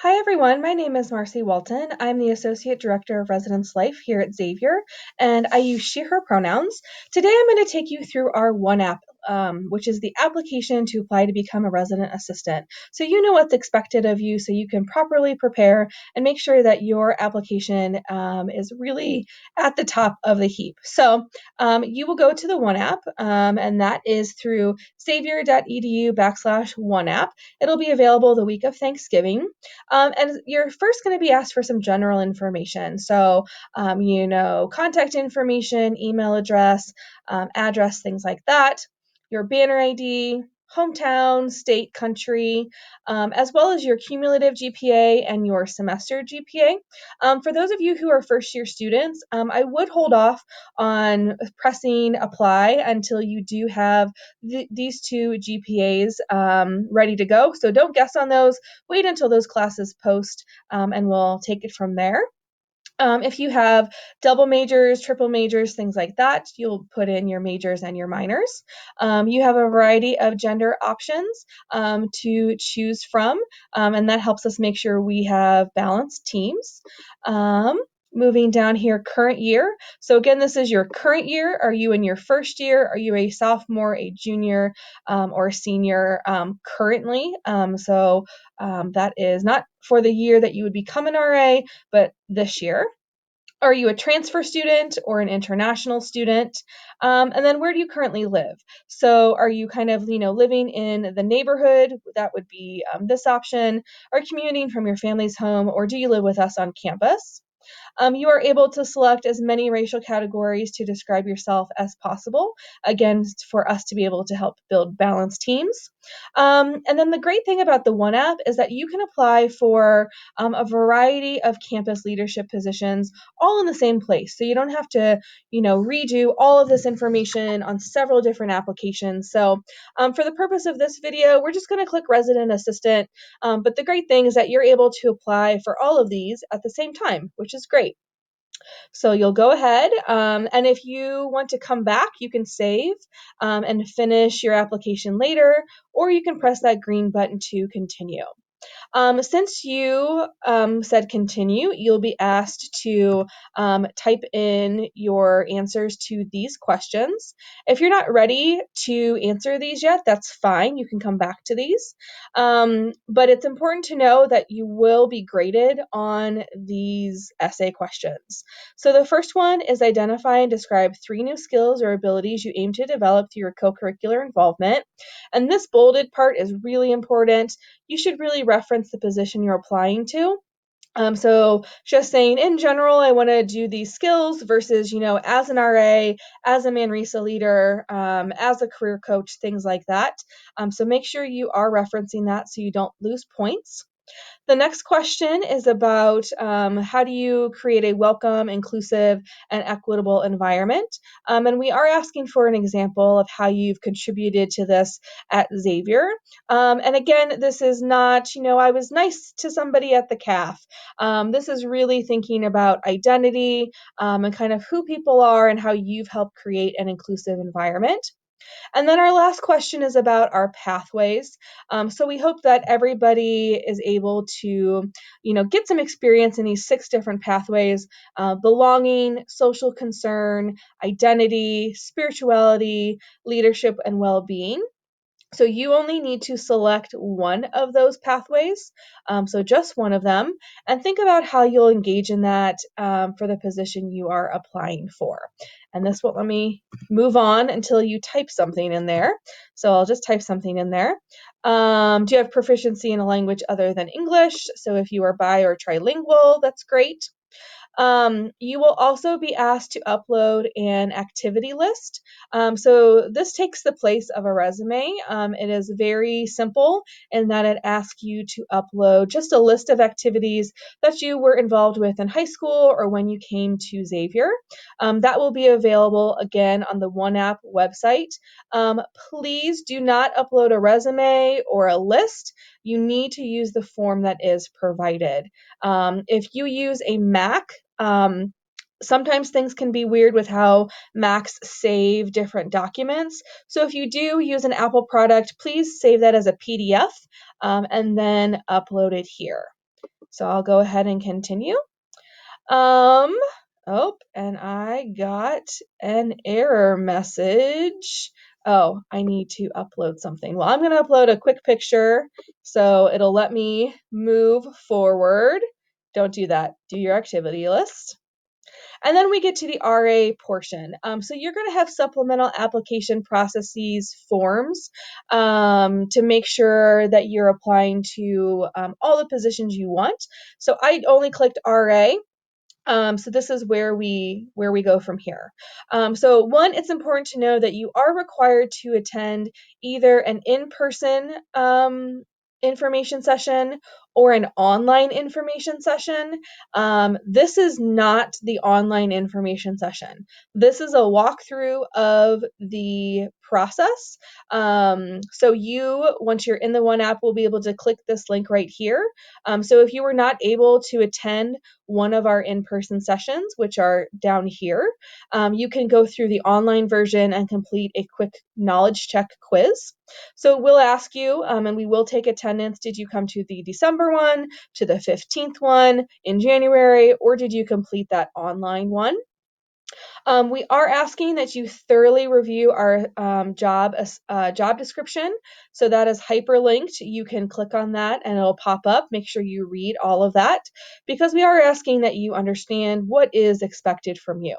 Hi everyone, my name is Marcy Walton. I'm the Associate Director of Residence Life here at Xavier, and I use she, her pronouns. Today I'm going to take you through our OneApp, which is the application to apply to become a resident assistant. So you know what's expected of you so you can properly prepare and make sure that your application is really at the top of the heap. So you will go to the OneApp, and that is through xavier.edu/OneApp. It'll be available the week of Thanksgiving. And you're first going to be asked for some general information. So, contact information, email address, things like that, your banner ID, hometown, state, country, as well as your cumulative GPA and your semester GPA. For those of you who are first year students, I would hold off on pressing apply until you do have these two GPAs ready to go. So don't guess on those. Wait until those classes post, and we'll take it from there. If you have double majors, triple majors, things like that, you'll put in your majors and your minors. You have a variety of gender options to choose from, and that helps us make sure we have balanced teams. Moving down here, current year. So again, this is your current year. Are you in your first year? Are you a sophomore, a junior, or a senior currently? That is not for the year that you would become an RA, but this year. Are you a transfer student or an international student? And then where do you currently live? So are you kind of, living in the neighborhood? That would be this option. Are you commuting from your family's home, or do you live with us on campus? You are able to select as many racial categories to describe yourself as possible, again, for us to be able to help build balanced teams. And then the great thing about the OneApp is that you can apply for a variety of campus leadership positions all in the same place. So you don't have to, redo all of this information on several different applications. So for the purpose of this video, we're just going to click resident assistant. But the great thing is that you're able to apply for all of these at the same time, which is great. So you'll go ahead, and if you want to come back, you can save and finish your application later, or you can press that green button to continue. Since you said continue, you'll be asked to type in your answers to these questions. If you're not ready to answer these yet, that's fine. You can come back to these. But it's important to know that you will be graded on these essay questions. So the first one is identify and describe 3 new skills or abilities you aim to develop through your co-curricular involvement. And this bolded part is really important. You should really reference the position you're applying to. So just saying in general, I want to do these skills versus, as an RA, as a Manresa leader, as a career coach, things like that. So make sure you are referencing that so you don't lose points. The next question is about how do you create a welcome, inclusive, and equitable environment? And we are asking for an example of how you've contributed to this at Xavier. And again, this is not, I was nice to somebody at the CAF. This is really thinking about identity and kind of who people are and how you've helped create an inclusive environment. And then our last question is about our pathways. So we hope that everybody is able to, get some experience in these 6 different pathways: belonging, social concern, identity, spirituality, leadership, and well-being. So you only need to select one of those pathways, so just one of them, and think about how you'll engage in that for the position you are applying for. And this won't let me move on until you type something in there. So I'll just type something in there. Do you have proficiency in a language other than English? So if you are bi or trilingual, that's great. You will also be asked to upload an activity list. So this takes the place of a resume. It is very simple in that it asks you to upload just a list of activities that you were involved with in high school or when you came to Xavier. That will be available again on the OneApp website. Please do not upload a resume or a list. You need to use the form that is provided. If you use a Mac, sometimes things can be weird with how Macs save different documents. So if you do use an Apple product, please save that as a PDF and then upload it here. So I'll go ahead and continue. And I got an error message. Oh, I need to upload something. Well, I'm going to upload a quick picture so it'll let me move forward. Don't do that. Do your activity list. And then we get to the RA portion. So you're going to have supplemental application processes forms to make sure that you're applying to all the positions you want. So I only clicked RA. So this is where we go from here. So one, it's important to know that you are required to attend either an in-person information session or an online information session. This is not the online information session. This is a walkthrough of the process. So you, once you're in the OneApp, will be able to click this link right here. So if you were not able to attend one of our in-person sessions, which are down here, you can go through the online version and complete a quick knowledge check quiz. So we'll ask you, and we will take attendance, did you come to the December one, to the 15th one in January, or did you complete that online one? We are asking that you thoroughly review our job description. So that is hyperlinked. You can click on that and it'll pop up. Make sure you read all of that because we are asking that you understand what is expected from you.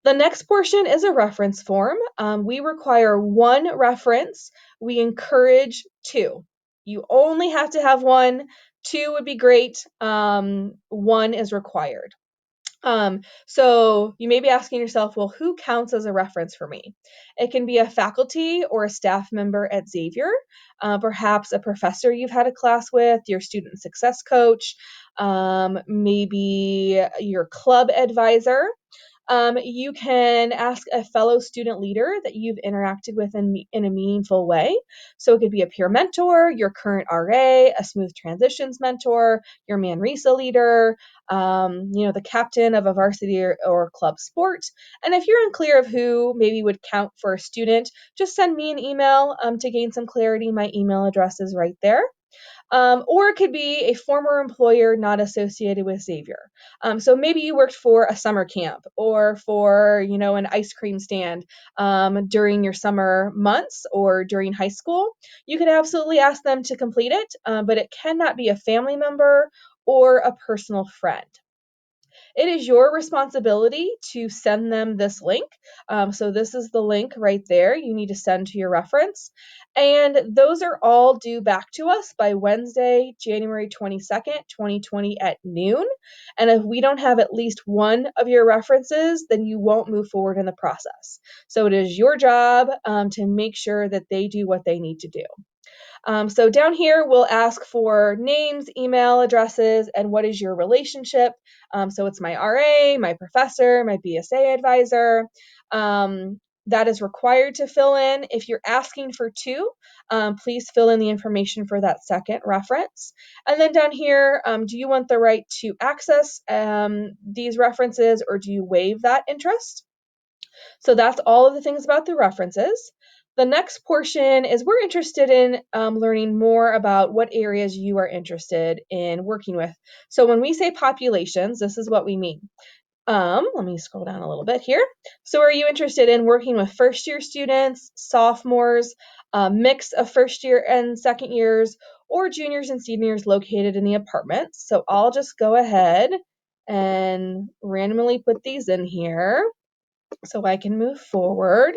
The next portion is a reference form. We require one reference. We encourage two. You only have to have one. Two would be great. One is required. So you may be asking yourself, well, who counts as a reference for me? It can be a faculty or a staff member at Xavier, perhaps a professor you've had a class with, your student success coach, maybe your club advisor. You can ask a fellow student leader that you've interacted with in a meaningful way. So it could be a peer mentor, your current RA, a smooth transitions mentor, your Manresa leader, the captain of a varsity or club sport. And if you're unclear of who maybe would count for a student, just send me an email to gain some clarity. My email address is right there. Or it could be a former employer not associated with Xavier. So maybe you worked for a summer camp or for, an ice cream stand during your summer months or during high school. You could absolutely ask them to complete it, but it cannot be a family member or a personal friend. It is your responsibility to send them this link. So this is the link right there you need to send to your reference. And those are all due back to us by Wednesday, January 22nd, 2020 at noon. And if we don't have at least one of your references, then you won't move forward in the process. So it is your job to make sure that they do what they need to do. So down here, we'll ask for names, email addresses, and what is your relationship. So it's my RA, my professor, my BSA advisor. That is required to fill in. If you're asking for two, please fill in the information for that second reference. And then down here, do you want the right to access these references or do you waive that interest? So that's all of the things about the references. The next portion is we're interested in learning more about what areas you are interested in working with. So when we say populations, this is what we mean. Let me scroll down a little bit here. So are you interested in working with first year students, sophomores, a mix of first year and second years, or juniors and seniors located in the apartments? So I'll just go ahead and randomly put these in here so I can move forward.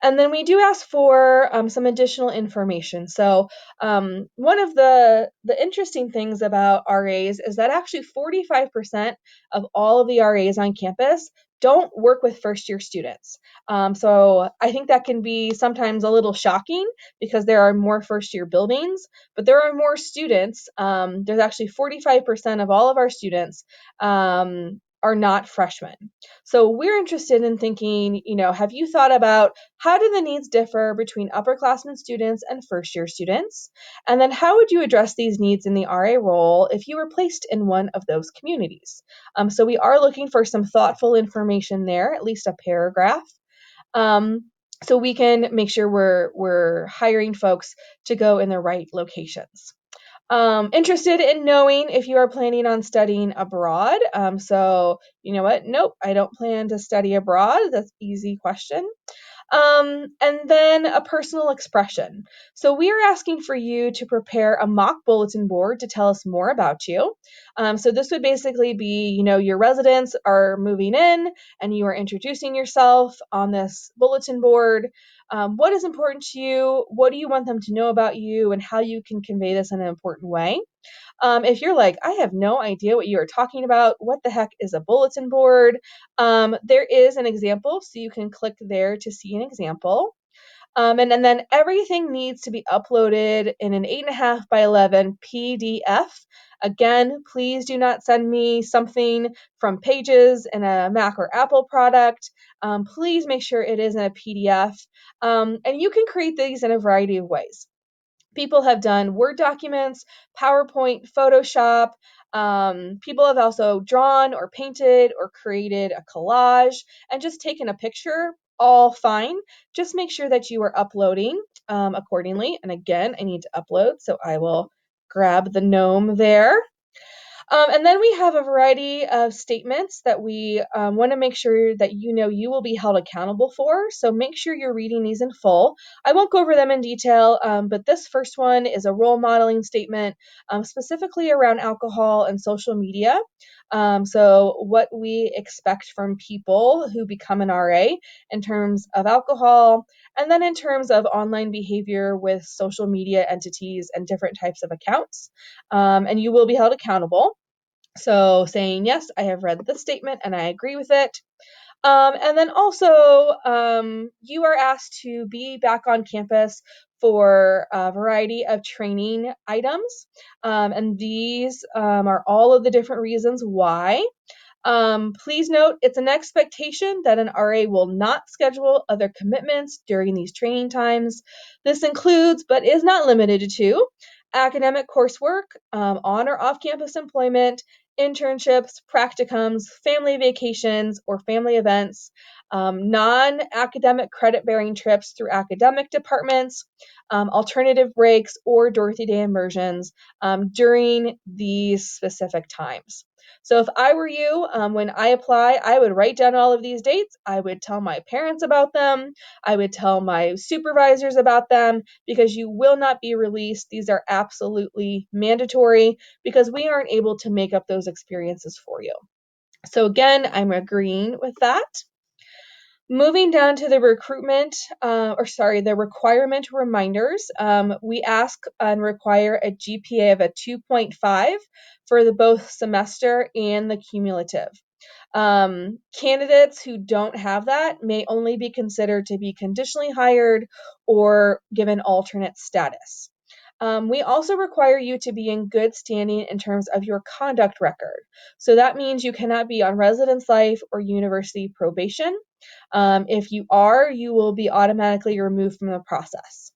And then we do ask for some additional information. So one of the interesting things about RAs is that actually 45% of all of the RAs on campus don't work with first year students. So I think that can be sometimes a little shocking because there are more first year buildings, but there are more students. There's actually 45% of all of our students are not freshmen. So we're interested in thinking, have you thought about how do the needs differ between upperclassmen students and first year students? And then how would you address these needs in the RA role if you were placed in one of those communities? So we are looking for some thoughtful information there, at least a paragraph. So we can make sure we're hiring folks to go in the right locations. Interested in knowing if you are planning on studying abroad. So you know what? Nope, I don't plan to study abroad. That's an easy question. And then a personal expression. So we are asking for you to prepare a mock bulletin board to tell us more about you. So this would basically be, your residents are moving in and you are introducing yourself on this bulletin board. What is important to you? What do you want them to know about you, and how you can convey this in an important way? If you're like, I have no idea what you are talking about, what the heck is a bulletin board? There is an example, so you can click there to see an example. And then everything needs to be uploaded in an 8.5 by 11 PDF. Again, please do not send me something from Pages in a Mac or Apple product. Please make sure it is in a PDF. And you can create these in a variety of ways. People have done Word documents, PowerPoint, Photoshop. People have also drawn or painted or created a collage and just taken a picture. All fine. Just make sure that you are uploading accordingly. And again, I need to upload, so I will grab the gnome there. And then we have a variety of statements that we want to make sure that you will be held accountable for. So make sure you're reading these in full. I won't go over them in detail, but this first one is a role modeling statement specifically around alcohol and social media. So what we expect from people who become an RA in terms of alcohol, and then in terms of online behavior with social media entities and different types of accounts. And you will be held accountable. So saying, yes, I have read this statement and I agree with it. And then also, you are asked to be back on campus for a variety of training items. And these are all of the different reasons why. Please note, it's an expectation that an RA will not schedule other commitments during these training times. This includes, but is not limited to, academic coursework, on or off-campus employment, internships, practicums, family vacations or family events, non-academic credit-bearing trips through academic departments, alternative breaks, or Dorothy Day immersions during these specific times. So if I were you, when I apply, I would write down all of these dates. I would tell my parents about them. I would tell my supervisors about them, because you will not be released. These are absolutely mandatory because we aren't able to make up those experiences for you. So again, I'm agreeing with that. Moving down to the the requirement reminders, we ask and require a GPA of a 2.5 for the both semester and the cumulative. Candidates who don't have that may only be considered to be conditionally hired or given alternate status. We also require you to be in good standing in terms of your conduct record. So that means you cannot be on residence life or university probation. If you are, you will be automatically removed from the process.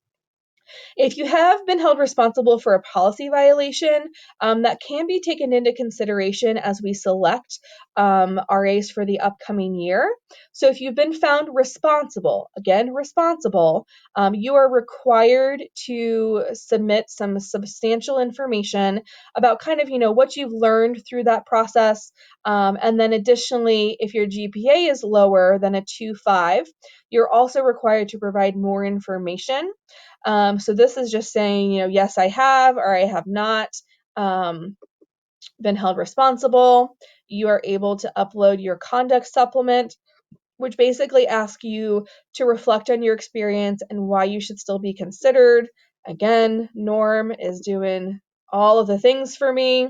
If you have been held responsible for a policy violation, that can be taken into consideration as we select RAs for the upcoming year. So if you've been found responsible, again, responsible, you are required to submit some substantial information about kind of, what you've learned through that process. And then additionally, if your GPA is lower than a 2.5, you're also required to provide more information. So this is just saying, yes, I have, or I have not been held responsible. You are able to upload your conduct supplement, which basically asks you to reflect on your experience and why you should still be considered. Again, Norm is doing all of the things for me.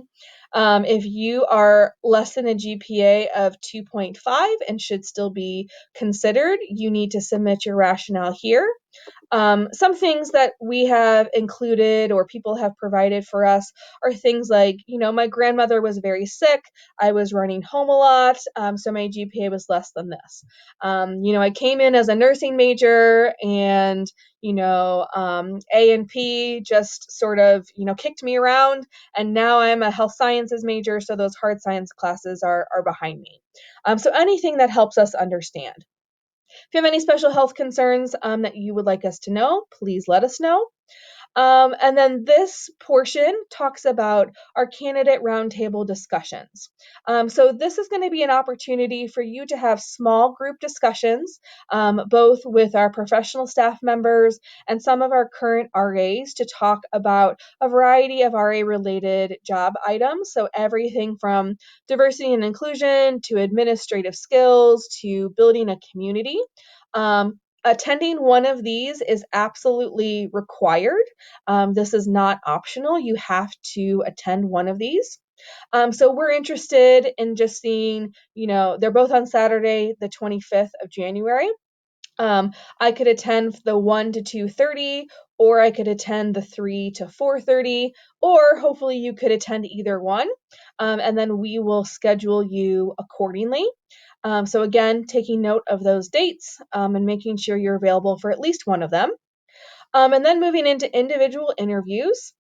If you are less than a GPA of 2.5 and should still be considered, you need to submit your rationale here. Some things that we have included or people have provided for us are things like, my grandmother was very sick. I was running home a lot, so my GPA was less than this. I came in as a nursing major and, A&P just sort of, kicked me around, and now I'm a health sciences major, so those hard science classes are behind me. So anything that helps us understand. If you have any special health concerns that you would like us to know, please let us know. And then this portion talks about our candidate roundtable discussions. So this is going to be an opportunity for you to have small group discussions, both with our professional staff members and some of our current RAs, to talk about a variety of RA-related job items. So everything from diversity and inclusion to administrative skills to building a community. Attending one of these is absolutely required. This is not optional. You have to attend one of these. So we're interested in just seeing, they're both on Saturday, the 25th of January. I could attend the 1 to 2:30, or I could attend the 3 to 4:30, or hopefully you could attend either one, and then we will schedule you accordingly. So again, taking note of those dates and making sure you're available for at least one of them. And then moving into individual interviews.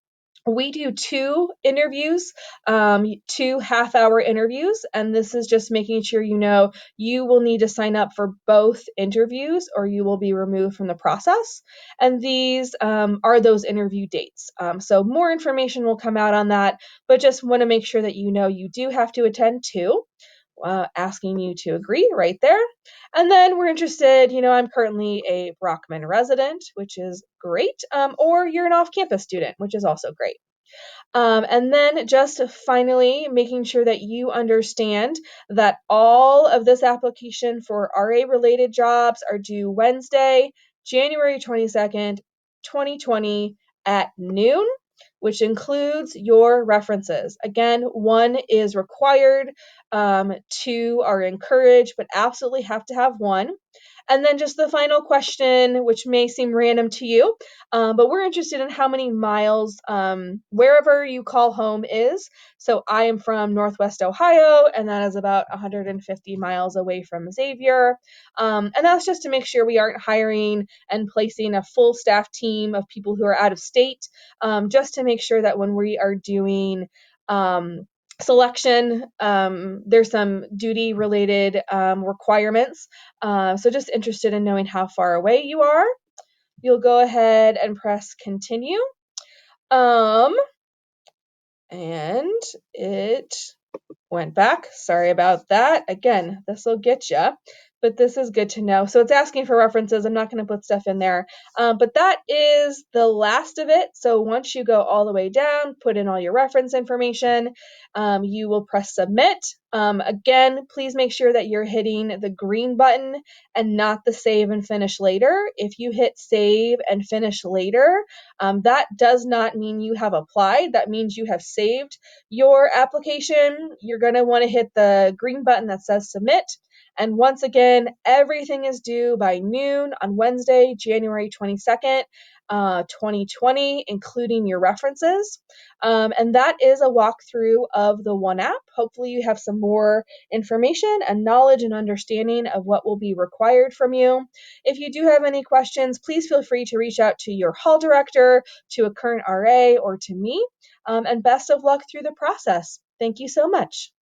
We do 2 interviews, 2 half-hour interviews, and this is just making sure you will need to sign up for both interviews or you will be removed from the process. And these are those interview dates. So more information will come out on that, but just want to make sure that you do have to attend 2. Asking you to agree right there. And then we're interested, I'm currently a Brockman resident, which is great, or you're an off-campus student, which is also great. And then just finally making sure that you understand that all of this application for RA-related jobs are due Wednesday, January 22nd, 2020 at noon, which includes your references. Again, 1 is required, 2 are encouraged, but absolutely have to have 1. And then just the final question, which may seem random to you, but we're interested in how many miles wherever you call home is. So I am from Northwest Ohio, and that is about 150 miles away from Xavier. And that's just to make sure we aren't hiring and placing a full staff team of people who are out of state, just to make sure that when we are doing selection, there's some duty related requirements. So just interested in knowing how far away you are. You'll go ahead and press continue. And it went back. Sorry about that. Again, this will get you, but this is good to know. So it's asking for references. I'm not going to put stuff in there, but that is the last of it. So once you go all the way down, put in all your reference information, you will press submit. Again, please make sure that you're hitting the green button and not the save and finish later. If you hit save and finish later, that does not mean you have applied. That means you have saved your application. You're going to want to hit the green button that says submit. And once again, everything is due by noon on Wednesday, January 22nd, 2020, including your references. And that is a walkthrough of the OneApp. Hopefully you have some more information and knowledge and understanding of what will be required from you. If you do have any questions, please feel free to reach out to your hall director, to a current RA, or to me. And best of luck through the process. Thank you so much.